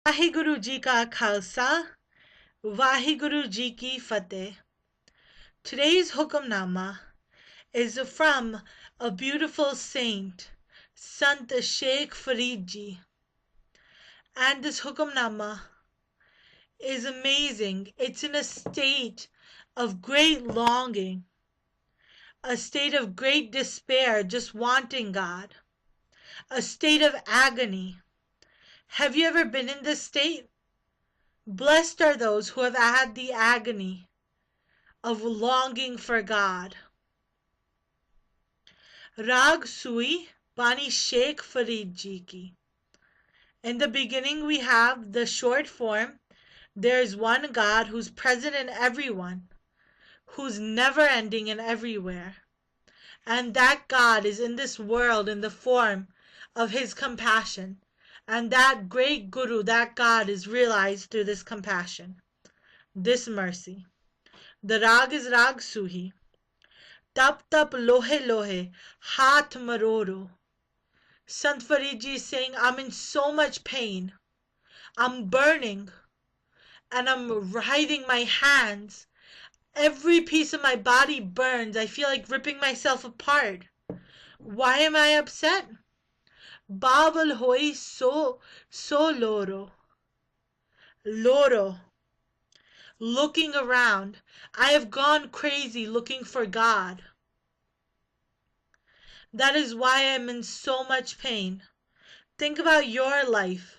Waheguru Ji Ka Khalsa, Waheguru Ji Ki Fateh. Today's Hukamnama is from a beautiful saint, Sant Sheikh Farid Ji. And this Hukamnama is amazing. It's in a state of great longing, a state of great despair, just wanting God, a state of agony. Have you ever been in this state? Blessed are those who have had the agony of longing for God. Rag Sui Bani Sheikh Farid Ji Ki. In the beginning we have the short form. There is one God who's present in everyone, who's never ending and everywhere. And that God is in this world in the form of his compassion. And that great Guru, that God, is realized through this compassion, this mercy. The Rag is Rag Suhi. Tap tap lohe lohe, hat maroro. Sant Farid Ji is saying, I'm in so much pain. I'm burning. And I'm writhing my hands. Every piece of my body burns. I feel like ripping myself apart. Why am I upset? Babal hoi so loro. Loro. Looking around. I have gone crazy looking for God. That is why I'm in so much pain. Think about your life.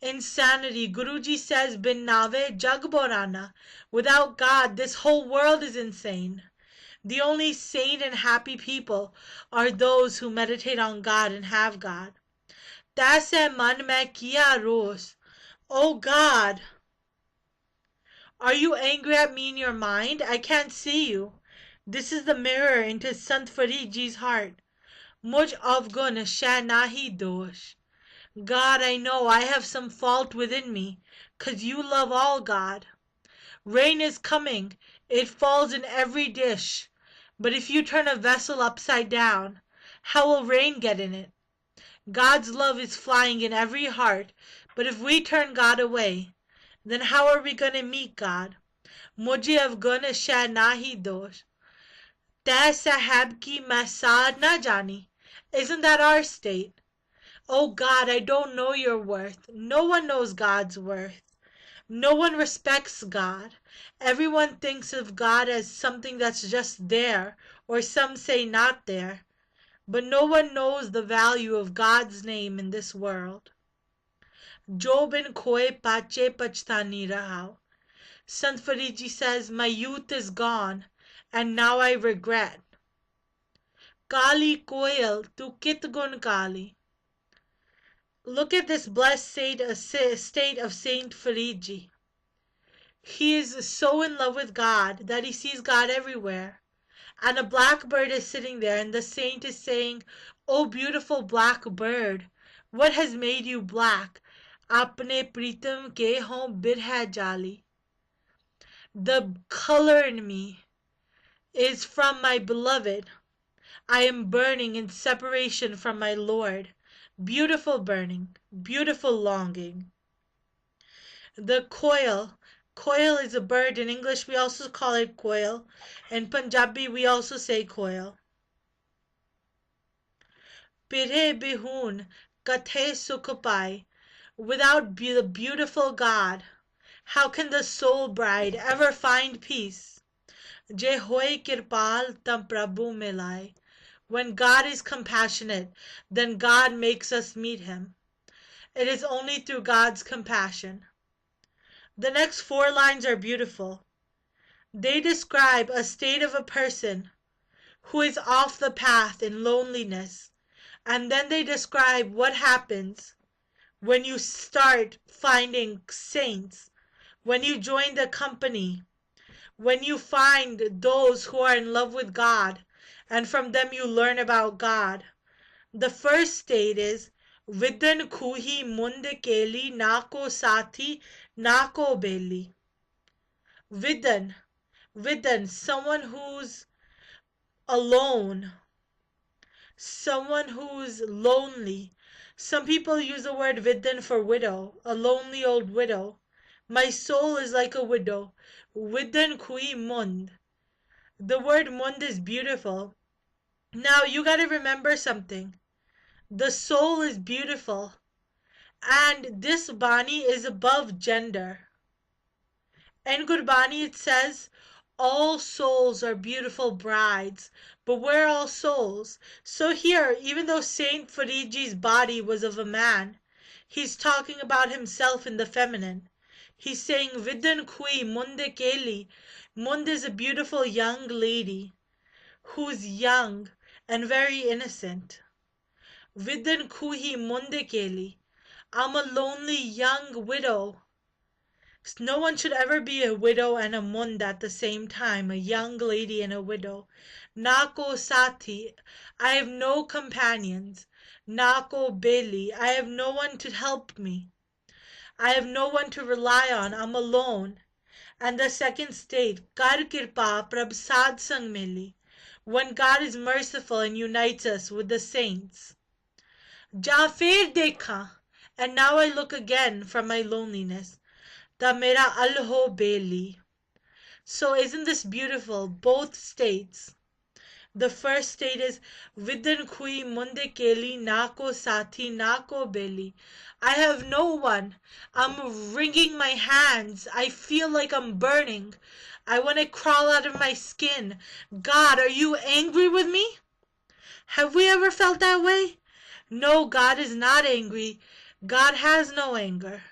Insanity. Guruji says, Bin nave jag borana. Without God, this whole world is insane. The only sane and happy people are those who meditate on God and have God. Taise man mein kiya ros. Oh God, are you angry at me in your mind? I can't see you. This is the mirror into Sant Farid Ji's heart. Muj avgun shay nahi dosh. God, I know I have some fault within me, 'cause you love all, God. Rain is coming, it falls in every dish, but if you turn a vessel upside down, how will rain get in it? God's love is flying in every heart, but if we turn God away, then how are we going to meet God? Mujhe avgun shay nahi dosh. Teh sahab ki main saad na jani. Isn't that our state? Oh God, I don't know your worth. No one knows God's worth. No one respects God. Everyone thinks of God as something that's just there, or some say not there. But no one knows the value of God's name in this world. Jo bin khoye pache pachhtani rahao. Sant Farid Ji says, my youth is gone, and now I regret. Kali koyal tu kit gun kali. Look at this blessed state of Saint Farid Ji. He is so in love with God that he sees God everywhere. And a black bird is sitting there, and the saint is saying, "Oh beautiful black bird, what has made you black? Apne pritam ke hon birha jali." The color in me is from my beloved. I am burning in separation from my Lord. Beautiful burning, beautiful longing. The koil. Koil is a bird. In English we also call it koil. In Punjabi we also say koil. Pirhe bihun kathe sukh pai. Without the beautiful God, how can the soul bride ever find peace? Je hoy kirpal tam prabhu milai. When God is compassionate, then God makes us meet him. It is only through God's compassion. The next 4 lines are beautiful. They describe a state of a person who is off the path in loneliness, and then they describe what happens when you start finding saints, when you join the company, when you find those who are in love with God, and from them you learn about God. The first state is Vidan Kuhi Mund Keli Nako Sati Nako Beli. Vidan, someone who's alone, someone who's lonely, Some people use the word vidyan for widow, a lonely old widow. My soul is like a widow. Vidyan kui mund. The word mund is beautiful. Now you gotta remember something. The soul is beautiful. And this Bani is above gender. In Gurbani it says, all souls are beautiful brides, but we're all souls. So here, even though Saint Fariji's body was of a man, he's talking about himself in the feminine. He's saying, Vidyan kui munde keli. Mund is a beautiful young lady who's young and very innocent. Vidyan kui munde keli. I'm a lonely young widow. No one should ever be a widow and a mund at the same time, a young lady and a widow. Nako sati, I have no companions. Nako beli, I have no one to help me. I have no one to rely on, I'm alone. And the second state, Kar Kirpa Prabsad Sang Mili, when God is merciful and unites us with the saints. Ja fir dekha, and now I look again from my loneliness. Ta mera alho beli. So isn't this beautiful? Both states. The first state is Vidyan kui munde keli nako sati nako beli. I have no one. I'm wringing my hands. I feel like I'm burning. I want to crawl out of my skin. God, are you angry with me? Have we ever felt that way? No, God is not angry. God has no anger.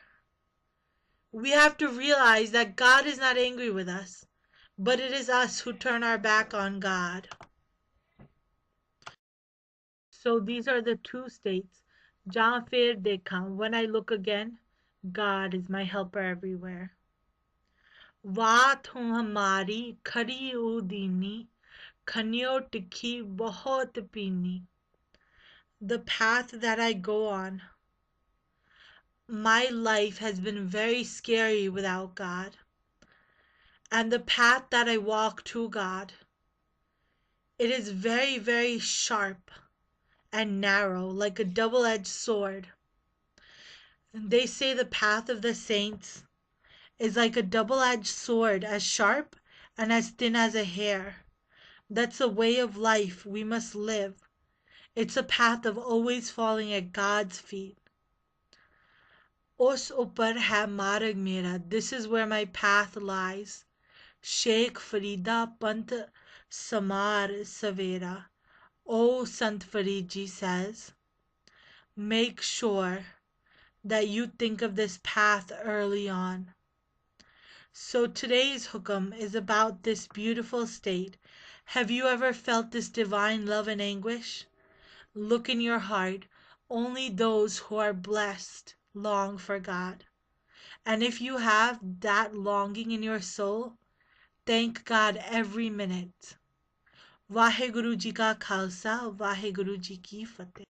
We have to realize that God is not angry with us, but it is us who turn our back on God. So these are the two states. Jahan fir dekha, when I look again, God is my helper everywhere. Vaat hu hamari khari udini, khanyo tikhi bahut pini. The path that I go on, my life has been very scary without God. And the path that I walk to God, it is very, very sharp and narrow, like a double-edged sword. And they say the path of the saints is like a double-edged sword, as sharp and as thin as a hair. That's a way of life we must live. It's a path of always falling at God's feet. Us upar hai marg mera. This is where my path lies. Sheikh Farida Pant Samar Savera. O Sant Faridji says, make sure that you think of this path early on. So today's hukam is about this beautiful state. Have you ever felt this divine love and anguish? Look in your heart. Only those who are blessed long for God. And if you have that longing in your soul, thank God every minute. Waheguru ji ka khalsa, Waheguru ji ki fateh.